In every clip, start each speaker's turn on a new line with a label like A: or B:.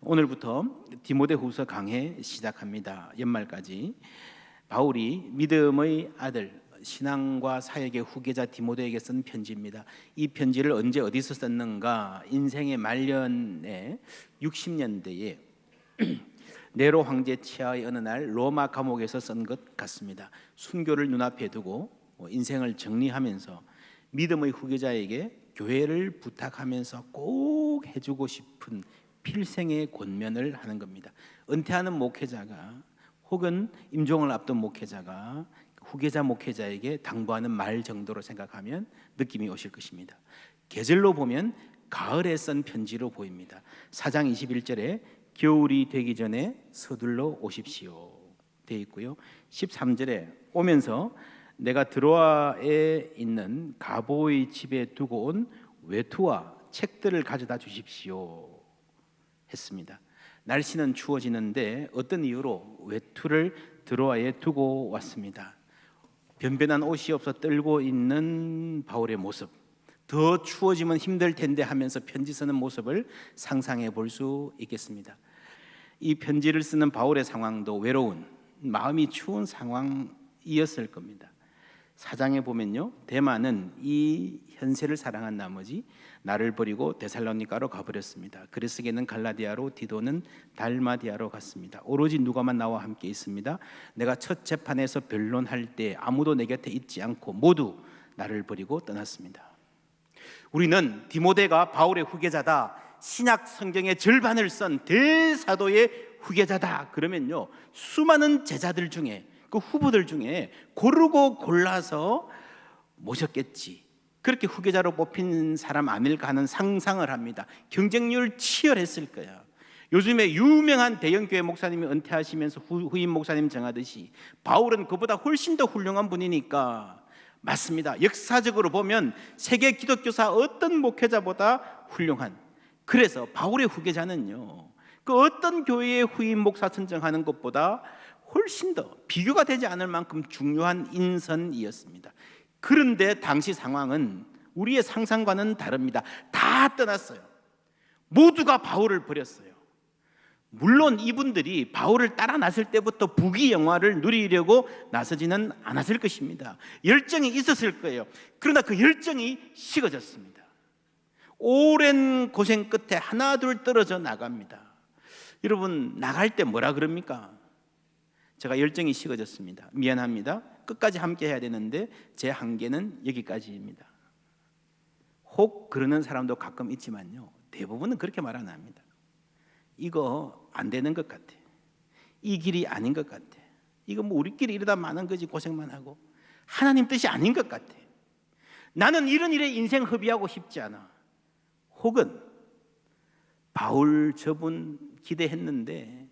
A: 오늘부터 디모데후서 강해 시작합니다. 연말까지 바울이 믿음의 아들, 신앙과 사역의 후계자 디모데에게 쓴 편지입니다. 이 편지를 언제 어디서 썼는가? 인생의 말년에 60년대에 네로 황제 치하의 어느 날 로마 감옥에서 쓴 것 같습니다. 순교를 눈앞에 두고 인생을 정리하면서 믿음의 후계자에게 교회를 부탁하면서 꼭 해주고 싶은 필생의 권면을 하는 겁니다. 은퇴하는 목회자가 혹은 임종을 앞둔 목회자가 후계자 목회자에게 당부하는 말 정도로 생각하면 느낌이 오실 것입니다. 계절로 보면 가을에 쓴 편지로 보입니다. 4장 21절에 겨울이 되기 전에 서둘러 오십시오 되어 있고요. 13절에 오면서 내가 드로아에 있는 가보의 집에 두고 온 외투와 책들을 가져다 주십시오 했습니다. 날씨는 추워지는데 어떤 이유로 외투를 드로아에 두고 왔습니다. 변변한 옷이 없어 떨고 있는 바울의 모습, 더 추워지면 힘들 텐데 하면서 편지 쓰는 모습을 상상해 볼 수 있겠습니다. 이 편지를 쓰는 바울의 상황도 외로운, 마음이 추운 상황이었을 겁니다. 사장에 보면요, 데마는 이 현세를 사랑한 나머지 나를 버리고 데살로니가로 가버렸습니다. 그리스게는 갈라디아로, 디도는 달마디아로 갔습니다. 오로지 누가만 나와 함께 있습니다. 내가 첫 재판에서 변론할 때 아무도 내 곁에 있지 않고 모두 나를 버리고 떠났습니다. 우리는 디모데가 바울의 후계자다, 신약 성경의 절반을 쓴 대사도의 후계자다 그러면요, 수많은 제자들 중에, 그 후보들 중에 고르고 골라서 모셨겠지, 그렇게 후계자로 뽑힌 사람 아닐까 하는 상상을 합니다. 경쟁률 치열했을 거야. 요즘에 유명한 대형교회 목사님이 은퇴하시면서 후임 목사님 정하듯이 바울은 그보다 훨씬 더 훌륭한 분이니까 맞습니다. 역사적으로 보면 세계 기독교사 어떤 목회자보다 훌륭한, 그래서 바울의 후계자는요, 그 어떤 교회의 후임 목사 선정하는 것보다 훨씬 더 비교가 되지 않을 만큼 중요한 인선이었습니다. 그런데 당시 상황은 우리의 상상과는 다릅니다. 다 떠났어요. 모두가 바울을 버렸어요. 물론 이분들이 바울을 따라 나설 때부터 부귀 영화를 누리려고 나서지는 않았을 것입니다. 열정이 있었을 거예요. 그러나 그 열정이 식어졌습니다. 오랜 고생 끝에 하나 둘 떨어져 나갑니다. 여러분, 나갈 때 뭐라 그럽니까? 제가 열정이 식어졌습니다, 미안합니다, 끝까지 함께 해야 되는데 제 한계는 여기까지입니다. 혹 그러는 사람도 가끔 있지만요, 대부분은 그렇게 말 안 합니다. 이거 안 되는 것 같아, 이 길이 아닌 것 같아, 이거 뭐 우리끼리 이러다 마는 거지, 고생만 하고 하나님 뜻이 아닌 것 같아, 나는 이런 일에 인생 허비하고 싶지 않아. 혹은 바울 저분 기대했는데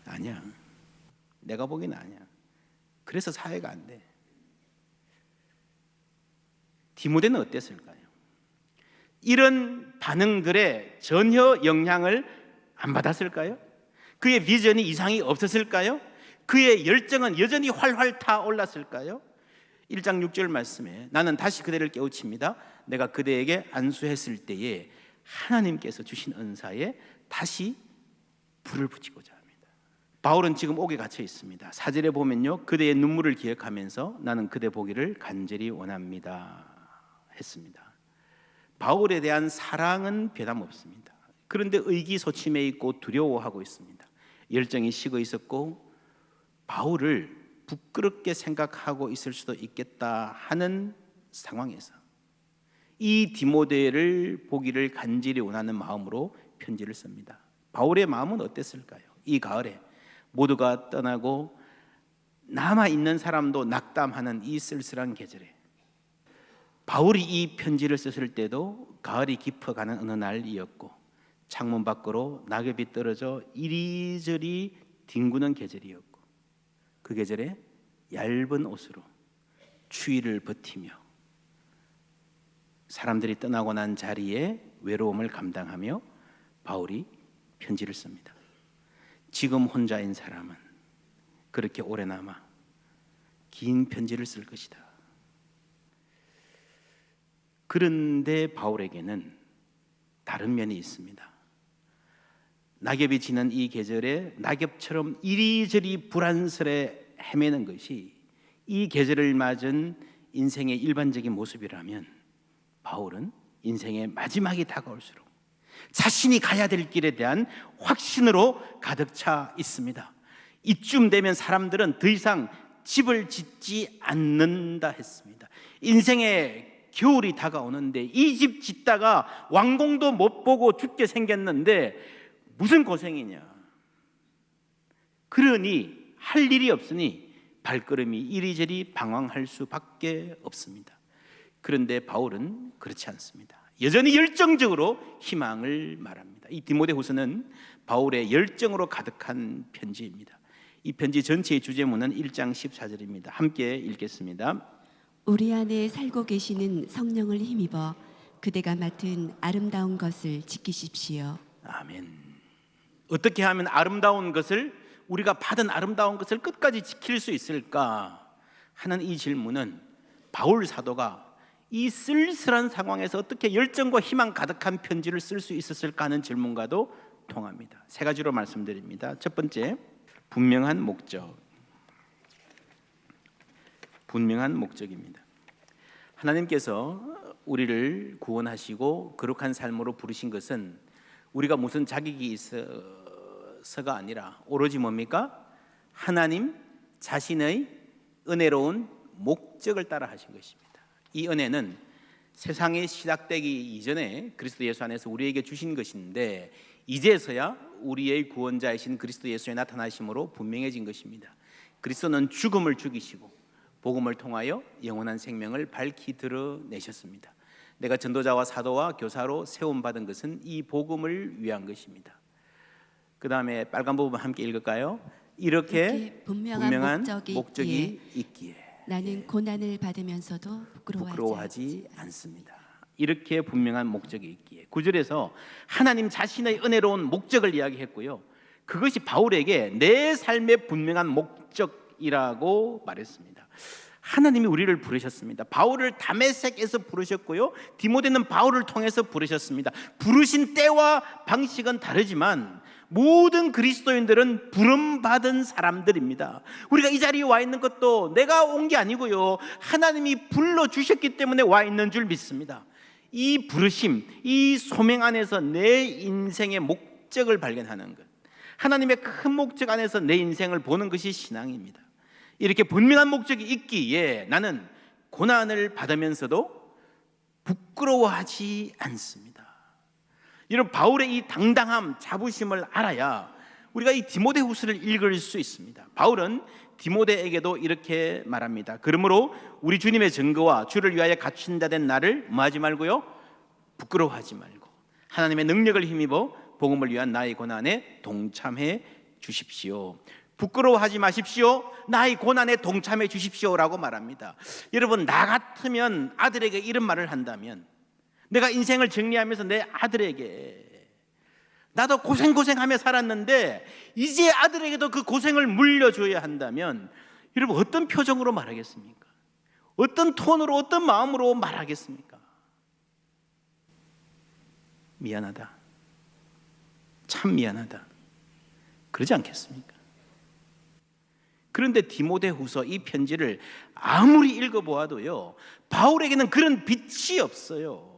A: 아니야, 내가 보기에는 아니야, 그래서 사회가 안 돼. 디모데는 어땠을까요? 이런 반응들에 전혀 영향을 안 받았을까요? 그의 비전이 이상이 없었을까요? 그의 열정은 여전히 활활 타올랐을까요? 1장 6절 말씀에 나는 다시 그대를 깨우칩니다. 내가 그대에게 안수했을 때에 하나님께서 주신 은사에 다시 불을 붙이고자 합니다. 바울은 지금 옥에 갇혀 있습니다. 4절에 보면요, 그대의 눈물을 기억하면서 나는 그대 보기를 간절히 원합니다 했습니다. 바울에 대한 사랑은 변함없습니다. 그런데 의기소침해 있고 두려워하고 있습니다. 열정이 식어 있었고 바울을 부끄럽게 생각하고 있을 수도 있겠다 하는 상황에서 이 디모데를 보기를 간절히 원하는 마음으로 편지를 씁니다. 바울의 마음은 어땠을까요? 이 가을에 모두가 떠나고 남아있는 사람도 낙담하는 이 쓸쓸한 계절에 바울이 이 편지를 썼을 때도 가을이 깊어가는 어느 날이었고 창문 밖으로 낙엽이 떨어져 이리저리 뒹구는 계절이었고 그 계절에 얇은 옷으로 추위를 버티며 사람들이 떠나고 난 자리에 외로움을 감당하며 바울이 편지를 씁니다. 지금 혼자인 사람은 그렇게 오래 남아 긴 편지를 쓸 것이다. 그런데 바울에게는 다른 면이 있습니다. 낙엽이 지는 이 계절에 낙엽처럼 이리저리 불안스레 헤매는 것이 이 계절을 맞은 인생의 일반적인 모습이라면, 바울은 인생의 마지막이 다가올수록 자신이 가야 될 길에 대한 확신으로 가득 차 있습니다. 이쯤 되면 사람들은 더 이상 집을 짓지 않는다 했습니다. 인생의 겨울이 다가오는데 이 집 짓다가 완공도 못 보고 죽게 생겼는데 무슨 고생이냐. 그러니 할 일이 없으니 발걸음이 이리저리 방황할 수밖에 없습니다. 그런데 바울은 그렇지 않습니다. 여전히 열정적으로 희망을 말합니다. 이 디모데후서는 바울의 열정으로 가득한 편지입니다. 이 편지 전체의 주제문은 1장 14절입니다. 함께 읽겠습니다.
B: 우리 안에 살고 계시는 성령을 힘입어 그대가 맡은 아름다운 것을 지키십시오.
A: 아멘. 어떻게 하면 아름다운 것을, 우리가 받은 아름다운 것을 끝까지 지킬 수 있을까 하는 이 질문은 바울 사도가 이 쓸쓸한 상황에서 어떻게 열정과 희망 가득한 편지를 쓸 수 있었을까 하는 질문과도 통합니다. 세 가지로 말씀드립니다. 첫 번째, 분명한 목적. 분명한 목적입니다. 하나님께서 우리를 구원하시고 거룩한 삶으로 부르신 것은 우리가 무슨 자격이 있어서가 아니라 오로지 뭡니까? 하나님 자신의 은혜로운 목적을 따라 하신 것입니다. 이 은혜는 세상이 시작되기 이전에 그리스도 예수 안에서 우리에게 주신 것인데 이제서야 우리의 구원자이신 그리스도 예수의 나타나심으로 분명해진 것입니다. 그리스도는 죽음을 죽이시고 복음을 통하여 영원한 생명을 밝히 드러내셨습니다. 내가 전도자와 사도와 교사로 세움받은 것은 이 복음을 위한 것입니다. 그 다음에 빨간 부분 함께 읽을까요? 이렇게 분명한 목적이 있기에
B: 나는 고난을 받으면서도 부끄러워하지
A: 않습니다. 이렇게 분명한 목적이 있기에. 9절에서 하나님 자신의 은혜로운 목적을 이야기했고요, 그것이 바울에게 내 삶의 분명한 목적이라고 말했습니다. 하나님이 우리를 부르셨습니다. 바울을 다메섹에서 부르셨고요, 디모데는 바울을 통해서 부르셨습니다. 부르신 때와 방식은 다르지만 모든 그리스도인들은 부름받은 사람들입니다. 우리가 이 자리에 와 있는 것도 내가 온 게 아니고요, 하나님이 불러주셨기 때문에 와 있는 줄 믿습니다. 이 부르심, 이 소명 안에서 내 인생의 목적을 발견하는 것, 하나님의 큰 목적 안에서 내 인생을 보는 것이 신앙입니다. 이렇게 분명한 목적이 있기에 나는 고난을 받으면서도 부끄러워하지 않습니다. 여러분, 바울의 이 당당함, 자부심을 알아야 우리가 이 디모데후서를 읽을 수 있습니다. 바울은 디모데에게도 이렇게 말합니다. 그러므로 우리 주님의 증거와 주를 위하여 갇힌 자 된 나를 뭐하지 말고요, 부끄러워하지 말고 하나님의 능력을 힘입어 복음을 위한 나의 고난에 동참해 주십시오. 부끄러워하지 마십시오. 나의 고난에 동참해 주십시오라고 말합니다. 여러분, 나 같으면 아들에게 이런 말을 한다면, 내가 인생을 정리하면서 내 아들에게 나도 고생하며 살았는데 이제 아들에게도 그 고생을 물려줘야 한다면 여러분, 어떤 표정으로 말하겠습니까? 어떤 톤으로, 어떤 마음으로 말하겠습니까? 미안하다, 참 미안하다, 그러지 않겠습니까? 그런데 디모데후서 이 편지를 아무리 읽어보아도요, 바울에게는 그런 빛이 없어요.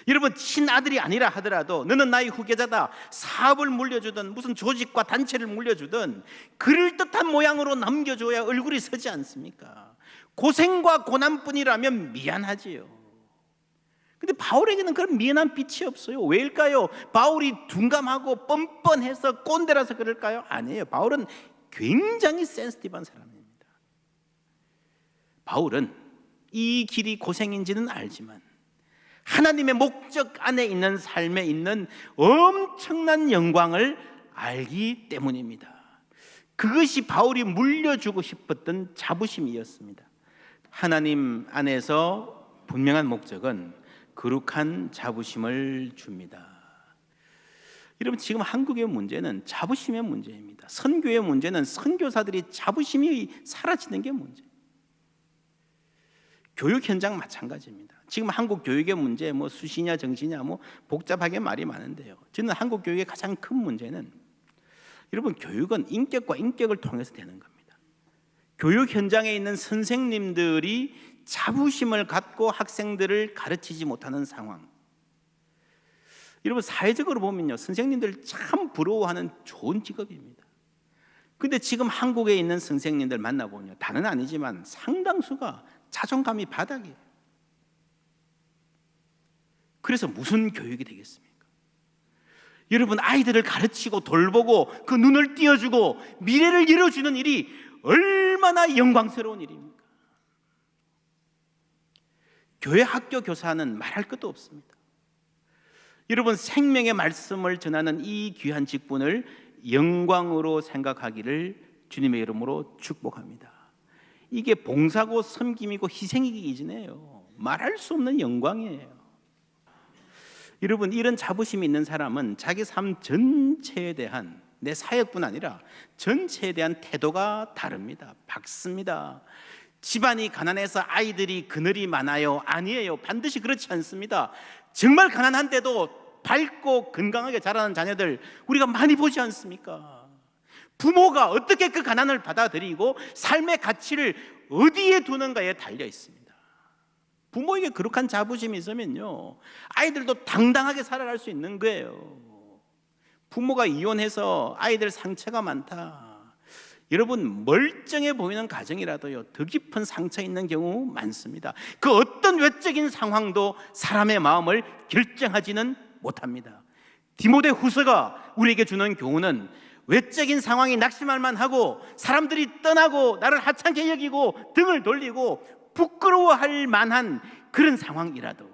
A: 여러분, 친아들이 아니라 하더라도 너는 나의 후계자다, 사업을 물려주든 무슨 조직과 단체를 물려주든 그럴듯한 모양으로 남겨줘야 얼굴이 서지 않습니까? 고생과 고난뿐이라면 미안하지요. 근데 바울에게는 그런 미안한 빛이 없어요. 왜일까요? 바울이 둔감하고 뻔뻔해서 꼰대라서 그럴까요? 아니에요. 바울은 굉장히 센시티브한 사람입니다. 바울은 이 길이 고생인지는 알지만 하나님의 목적 안에 있는 삶에 있는 엄청난 영광을 알기 때문입니다. 그것이 바울이 물려주고 싶었던 자부심이었습니다. 하나님 안에서 분명한 목적은 거룩한 자부심을 줍니다. 여러분, 지금 한국의 문제는 자부심의 문제입니다. 선교의 문제는 선교사들이 자부심이 사라지는 게 문제예요. 교육 현장 마찬가지입니다. 지금 한국 교육의 문제, 뭐 수시냐 정시냐 뭐 복잡하게 말이 많은데요. 저는 한국 교육의 가장 큰 문제는 여러분 교육은 인격과 인격을 통해서 되는 겁니다. 교육 현장에 있는 선생님들이 자부심을 갖고 학생들을 가르치지 못하는 상황. 여러분 사회적으로 보면요, 선생님들 참 부러워하는 좋은 직업입니다. 근데 지금 한국에 있는 선생님들 만나보면요, 다는 아니지만 상당수가 자존감이 바닥이에요. 그래서 무슨 교육이 되겠습니까? 여러분 아이들을 가르치고 돌보고 그 눈을 띄워주고 미래를 열어주는 일이 얼마나 영광스러운 일입니까? 교회 학교 교사는 말할 것도 없습니다. 여러분 생명의 말씀을 전하는 이 귀한 직분을 영광으로 생각하기를 주님의 이름으로 축복합니다. 이게 봉사고 섬김이고 희생이기 이전에요, 말할 수 없는 영광이에요. 여러분 이런 자부심이 있는 사람은 자기 삶 전체에 대한, 내 사역뿐 아니라 전체에 대한 태도가 다릅니다. 밝습니다. 집안이 가난해서 아이들이 그늘이 많아요? 아니에요. 반드시 그렇지 않습니다. 정말 가난한데도 밝고 건강하게 자라는 자녀들 우리가 많이 보지 않습니까? 부모가 어떻게 그 가난을 받아들이고 삶의 가치를 어디에 두는가에 달려 있습니다. 부모에게 그렇게 자부심이 있으면요, 아이들도 당당하게 살아갈 수 있는 거예요. 부모가 이혼해서 아이들 상처가 많다. 여러분 멀쩡해 보이는 가정이라도요, 더 깊은 상처 있는 경우 많습니다. 그 어떤 외적인 상황도 사람의 마음을 결정하지는 못합니다. 디모데 후서가 우리에게 주는 교훈은 외적인 상황이 낙심할 만하고 사람들이 떠나고 나를 하찮게 여기고 등을 돌리고 부끄러워할 만한 그런 상황이라도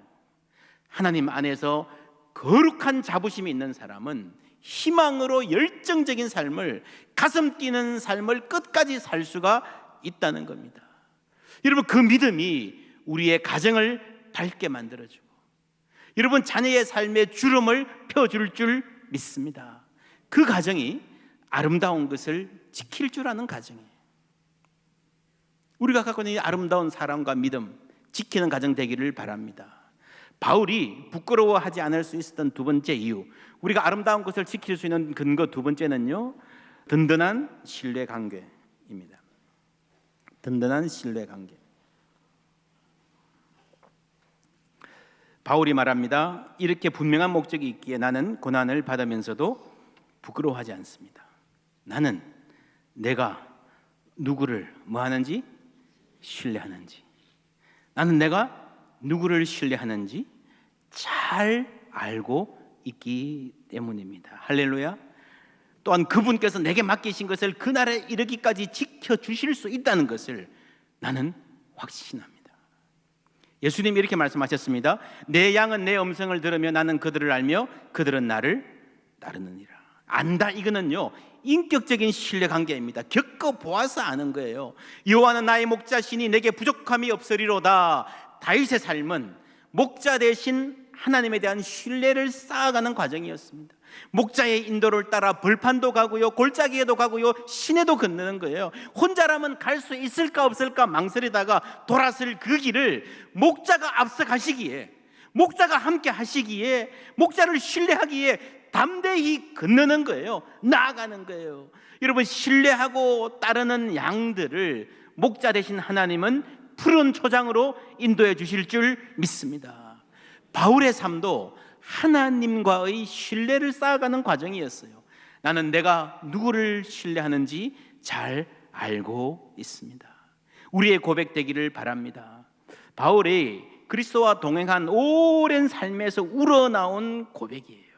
A: 하나님 안에서 거룩한 자부심이 있는 사람은 희망으로 열정적인 삶을, 가슴 뛰는 삶을 끝까지 살 수가 있다는 겁니다. 여러분 그 믿음이 우리의 가정을 밝게 만들어주고 여러분 자녀의 삶에 주름을 펴줄 줄 믿습니다. 그 가정이 아름다운 것을 지킬 줄 아는 가정이에요. 우리가 갖고 있는 이 아름다운 사랑과 믿음 지키는 가정 되기를 바랍니다. 바울이 부끄러워하지 않을 수 있었던 두 번째 이유, 우리가 아름다운 것을 지킬 수 있는 근거 두 번째는요, 든든한 신뢰관계입니다. 든든한 신뢰관계. 바울이 말합니다. 이렇게 분명한 목적이 있기에 나는 고난을 받으면서도 부끄러워하지 않습니다. 나는 내가 누구를 뭐 하는지 신뢰하는지, 나는 내가 누구를 신뢰하는지 잘 알고 있기 때문입니다. 할렐루야. 또한 그분께서 내게 맡기신 것을 그날에 이르기까지 지켜주실 수 있다는 것을 나는 확신합니다. 예수님이 이렇게 말씀하셨습니다. 내 양은 내 음성을 들으며 나는 그들을 알며 그들은 나를 따르느니라. 안다, 이거는요 인격적인 신뢰관계입니다. 겪어보아서 아는 거예요. 여호와는 나의 목자시니 내게 부족함이 없으리로다. 다윗의 삶은 목자 대신 하나님에 대한 신뢰를 쌓아가는 과정이었습니다. 목자의 인도를 따라 벌판도 가고요, 골짜기에도 가고요, 시내도 건너는 거예요. 혼자라면 갈 수 있을까 없을까 망설이다가 돌아설 그 길을 목자가 앞서 가시기에, 목자가 함께 하시기에, 목자를 신뢰하기에 담대히 건너는 거예요. 나아가는 거예요. 여러분 신뢰하고 따르는 양들을 목자 되신 하나님은 푸른 초장으로 인도해 주실 줄 믿습니다. 바울의 삶도 하나님과의 신뢰를 쌓아가는 과정이었어요. 나는 내가 누구를 신뢰하는지 잘 알고 있습니다. 우리의 고백되기를 바랍니다. 바울이 그리스도와 동행한 오랜 삶에서 우러나온 고백이에요.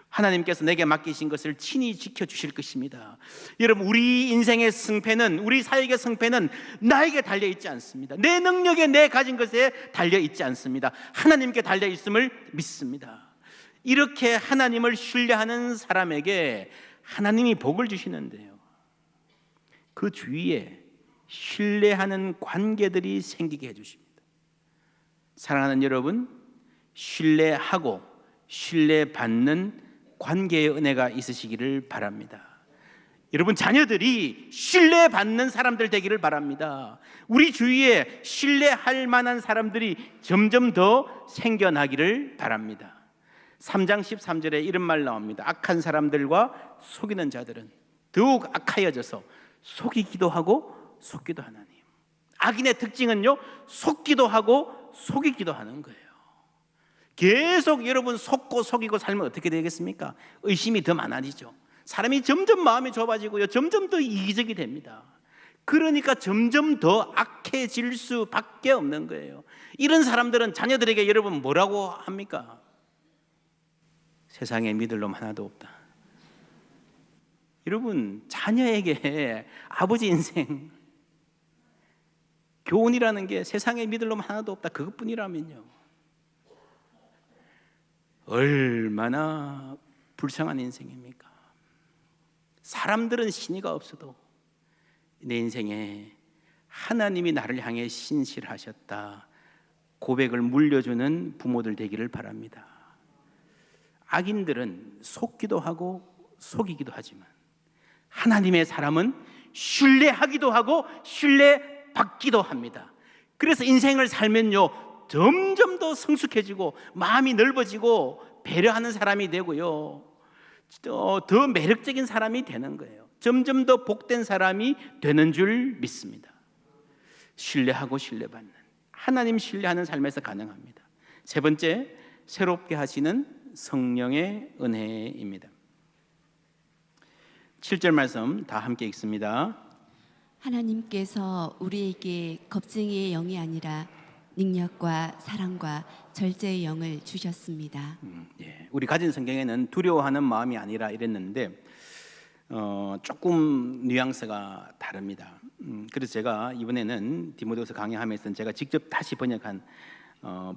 A: 하나님께서 내게 맡기신 것을 친히 지켜주실 것입니다. 여러분 우리 인생의 승패는, 우리 사역의 승패는 나에게 달려있지 않습니다. 내 능력에, 내 가진 것에 달려있지 않습니다. 하나님께 달려있음을 믿습니다. 이렇게 하나님을 신뢰하는 사람에게 하나님이 복을 주시는데요, 그 주위에 신뢰하는 관계들이 생기게 해주십니다. 사랑하는 여러분, 신뢰하고 신뢰받는 관계의 은혜가 있으시기를 바랍니다. 여러분 자녀들이 신뢰받는 사람들 되기를 바랍니다. 우리 주위에 신뢰할 만한 사람들이 점점 더 생겨나기를 바랍니다. 3장 13절에 이런 말 나옵니다. 악한 사람들과 속이는 자들은 더욱 악하여져서 속이기도 하고 속기도 하나니. 악인의 특징은요, 속기도 하고 속이기도 하는 거예요. 계속 여러분 속고 속이고 살면 어떻게 되겠습니까? 의심이 더 많아지죠. 사람이 점점 마음이 좁아지고요, 점점 더 이기적이 됩니다. 그러니까 점점 더 악해질 수밖에 없는 거예요. 이런 사람들은 자녀들에게 여러분 뭐라고 합니까? 세상에 믿을 놈 하나도 없다. 여러분 자녀에게 아버지 인생 교훈이라는 게 세상에 믿을 놈 하나도 없다, 그것뿐이라면요, 얼마나 불쌍한 인생입니까? 사람들은 신의가 없어도 내 인생에 하나님이 나를 향해 신실하셨다 고백을 물려주는 부모들 되기를 바랍니다. 악인들은 속기도 하고 속이기도 하지만 하나님의 사람은 신뢰하기도 하고 신뢰받기도 합니다. 그래서 인생을 살면요, 점점 더 성숙해지고 마음이 넓어지고 배려하는 사람이 되고요, 더 매력적인 사람이 되는 거예요. 점점 더 복된 사람이 되는 줄 믿습니다. 신뢰하고 신뢰받는, 하나님 신뢰하는 삶에서 가능합니다. 세 번째, 새롭게 하시는 성령의 은혜입니다. 7절 말씀 다 함께 읽습니다.
B: 하나님께서 우리에게 겁쟁이의 영이 아니라 능력과 사랑과 절제의 영을 주셨습니다.
A: 우리 가진 성경에는 두려워하는 마음이 아니라 이랬는데 조금 뉘앙스가 다릅니다. 그래서 제가 이번에는 디모데후서 강의하면서 제가 직접 다시 번역한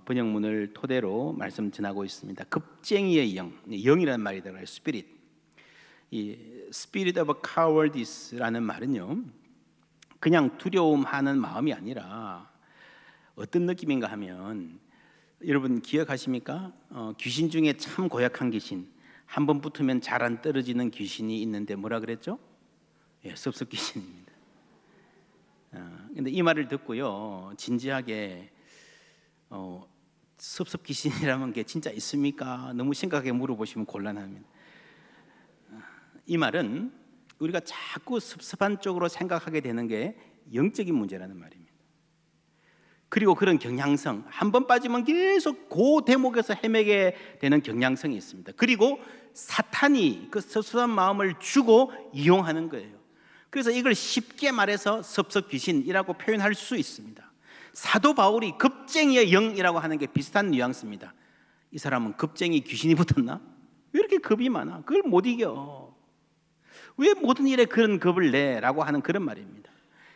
A: 번역문을 토대로 말씀 전하고 있습니다. 겁쟁이의 영, 영이라는 말이 들어가요. 스피릿. 이 spirit of cowardice라는 말은요, 그냥 두려움하는 마음이 아니라 어떤 느낌인가 하면, 여러분 기억하십니까? 귀신 중에 참 고약한 귀신, 한 번 붙으면 잘 안 떨어지는 귀신이 있는데 뭐라 그랬죠? 섭섭 귀신입니다. 근데 이 말을 듣고요, 진지하게 섭섭 귀신이라는 게 진짜 있습니까? 너무 심각하게 물어보시면 곤란합니다. 이 말은 우리가 자꾸 섭섭한 쪽으로 생각하게 되는 게 영적인 문제라는 말입니다. 그리고 그런 경향성, 한 번 빠지면 계속 그 대목에서 헤매게 되는 경향성이 있습니다. 그리고 사탄이 그 섭섭한 마음을 주고 이용하는 거예요. 그래서 이걸 쉽게 말해서 섭섭 귀신이라고 표현할 수 있습니다. 사도 바울이 겁쟁이의 영이라고 하는 게 비슷한 뉘앙스입니다. 이 사람은 겁쟁이 귀신이 붙었나? 왜 이렇게 겁이 많아? 그걸 못 이겨. 왜 모든 일에 그런 겁을 내? 라고 하는 그런 말입니다.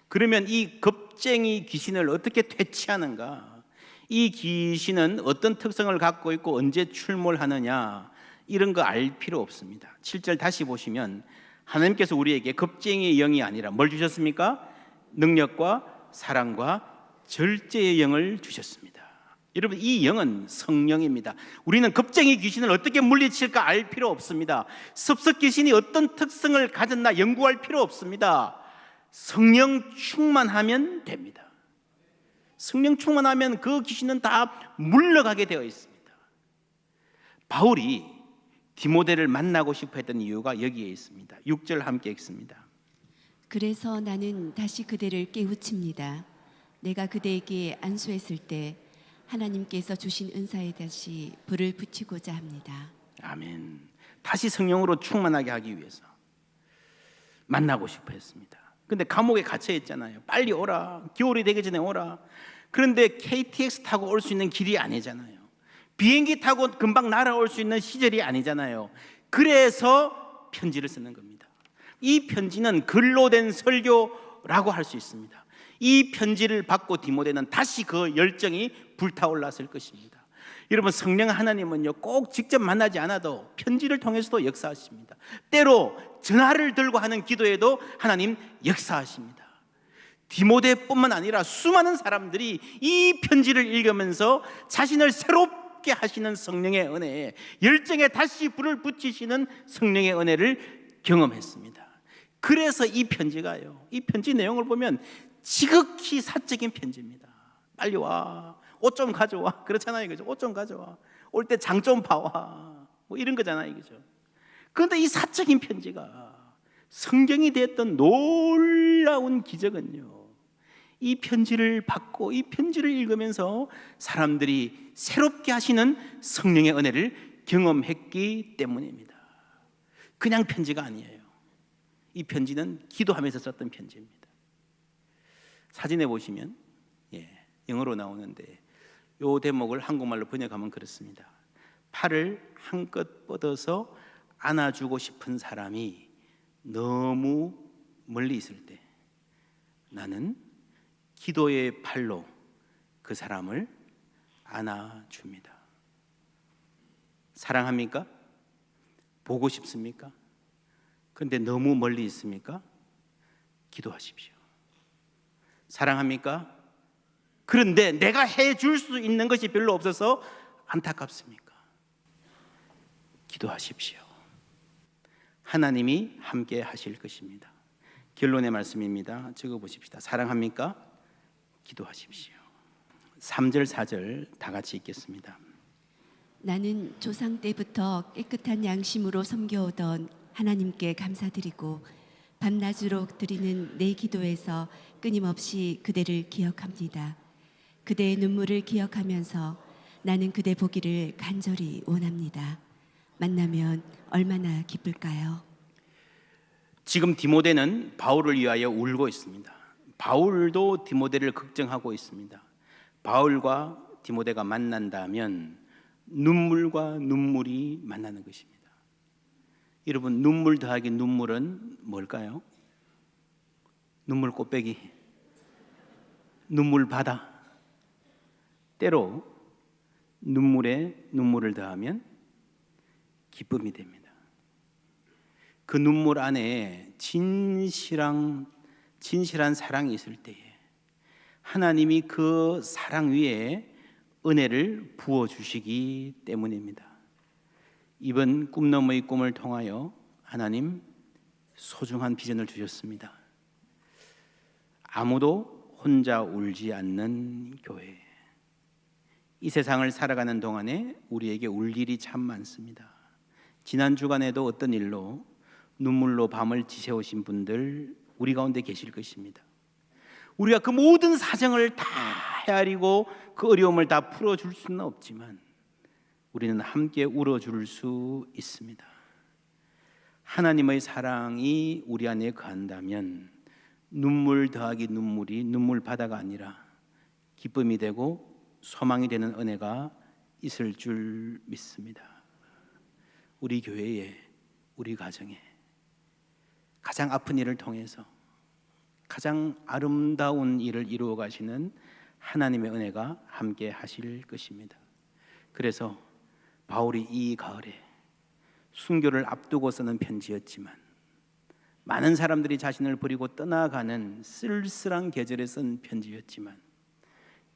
A: 그러면 이 겁쟁이 귀신을 어떻게 퇴치하는가? 이 귀신은 어떤 특성을 갖고 있고 언제 출몰하느냐, 이런 거 알 필요 없습니다. 7절 다시 보시면 하나님께서 우리에게 겁쟁이의 영이 아니라 뭘 주셨습니까? 능력과 사랑과 절제의 영을 주셨습니다. 여러분 이 영은 성령입니다. 우리는 겁쟁이 귀신을 어떻게 물리칠까 알 필요 없습니다. 섭섭 귀신이 어떤 특성을 가졌나 연구할 필요 없습니다. 성령 충만하면 됩니다. 성령 충만하면 그 귀신은 다 물러가게 되어 있습니다. 바울이 디모데를 만나고 싶어 했던 이유가 여기에 있습니다. 6절 함께 읽습니다.
B: 그래서 나는 다시 그대를 깨우칩니다. 내가 그대에게 안수했을 때 하나님께서 주신 은사에 다시 불을 붙이고자 합니다.
A: 아멘. 다시 성령으로 충만하게 하기 위해서 만나고 싶어 했습니다. 근데 감옥에 갇혀 있잖아요. 빨리 오라. 겨울이 되기 전에 오라. 그런데 KTX 타고 올 수 있는 길이 아니잖아요. 비행기 타고 금방 날아올 수 있는 시절이 아니잖아요. 그래서 편지를 쓰는 겁니다. 이 편지는 글로 된 설교라고 할 수 있습니다. 이 편지를 받고 디모데는 다시 그 열정이 불타올랐을 것입니다. 여러분 성령 하나님은요 꼭 직접 만나지 않아도 편지를 통해서도 역사하십니다. 때로 전화를 들고 하는 기도에도 하나님 역사하십니다. 디모데뿐만 아니라 수많은 사람들이 이 편지를 읽으면서 자신을 새롭게 하시는 성령의 은혜에, 열정에 다시 불을 붙이시는 성령의 은혜를 경험했습니다. 그래서 이 편지가요, 이 편지 내용을 보면 지극히 사적인 편지입니다. 빨리 와, 옷 좀 가져와, 그렇잖아요, 그죠? 옷 좀 가져와, 올 때 장 좀 봐와, 뭐 이런 거잖아요, 그죠? 그런데 이 사적인 편지가 성경이 됐던 놀라운 기적은요, 이 편지를 받고 이 편지를 읽으면서 사람들이 새롭게 하시는 성령의 은혜를 경험했기 때문입니다. 그냥 편지가 아니에요. 이 편지는 기도하면서 썼던 편지입니다. 사진에 보시면 영어로 나오는데 이 대목을 한국말로 번역하면 그렇습니다. 팔을 한껏 뻗어서 안아주고 싶은 사람이 너무 멀리 있을 때 나는 기도의 팔로 그 사람을 안아줍니다. 사랑합니까? 보고 싶습니까? 그런데 너무 멀리 있습니까? 기도하십시오. 사랑합니까? 그런데 내가 해줄 수 있는 것이 별로 없어서 안타깝습니까? 기도하십시오. 하나님이 함께 하실 것입니다. 결론의 말씀입니다. 적어보십시다. 사랑합니까? 기도하십시오. 3절 4절 다 같이 읽겠습니다.
B: 나는 조상 때부터 깨끗한 양심으로 섬겨오던 하나님께 감사드리고 밤낮으로 드리는 내 기도에서 끊임없이 그대를 기억합니다. 그대의 눈물을 기억하면서 나는 그대 보기를 간절히 원합니다. 만나면 얼마나 기쁠까요?
A: 지금 디모데는 바울을 위하여 울고 있습니다. 바울도 디모데를 걱정하고 있습니다. 바울과 디모데가 만난다면 눈물과 눈물이 만나는 것입니다. 여러분, 눈물 더하기 눈물은 뭘까요? 눈물 꽃배기, 눈물 바다. 때로 눈물에 눈물을 더하면 기쁨이 됩니다. 그 눈물 안에 진실한 사랑이 있을 때에 하나님이 그 사랑 위에 은혜를 부어주시기 때문입니다. 이번 꿈너머의 꿈을 통하여 하나님 소중한 비전을 주셨습니다. 아무도 혼자 울지 않는 교회. 이 세상을 살아가는 동안에 우리에게 울 일이 참 많습니다. 지난 주간에도 어떤 일로 눈물로 밤을 지새우신 분들 우리 가운데 계실 것입니다. 우리가 그 모든 사정을 다 헤아리고 그 어려움을 다 풀어줄 수는 없지만 우리는 함께 울어줄 수 있습니다. 하나님의 사랑이 우리 안에 거한다면 눈물 더하기 눈물이 눈물 바다가 아니라 기쁨이 되고 소망이 되는 은혜가 있을 줄 믿습니다. 우리 교회에, 우리 가정에 가장 아픈 일을 통해서 가장 아름다운 일을 이루어 가시는 하나님의 은혜가 함께 하실 것입니다. 그래서 바울이 이 가을에 순교를 앞두고 쓰는 편지였지만 많은 사람들이 자신을 버리고 떠나가는 쓸쓸한 계절에 쓴 편지였지만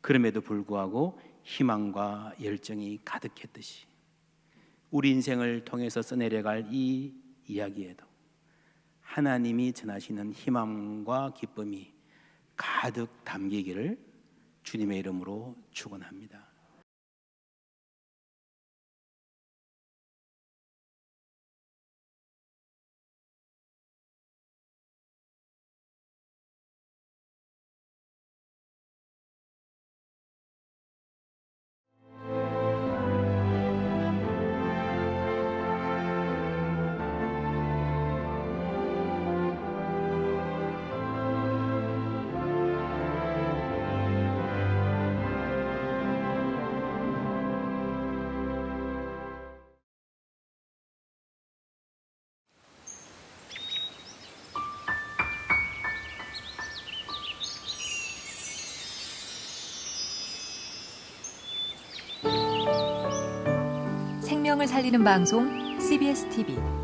A: 그럼에도 불구하고 희망과 열정이 가득했듯이 우리 인생을 통해서 써내려갈 이 이야기에도 하나님이 전하시는 희망과 기쁨이 가득 담기기를 주님의 이름으로 축원합니다.
C: 생명을 살리는 방송 CBS TV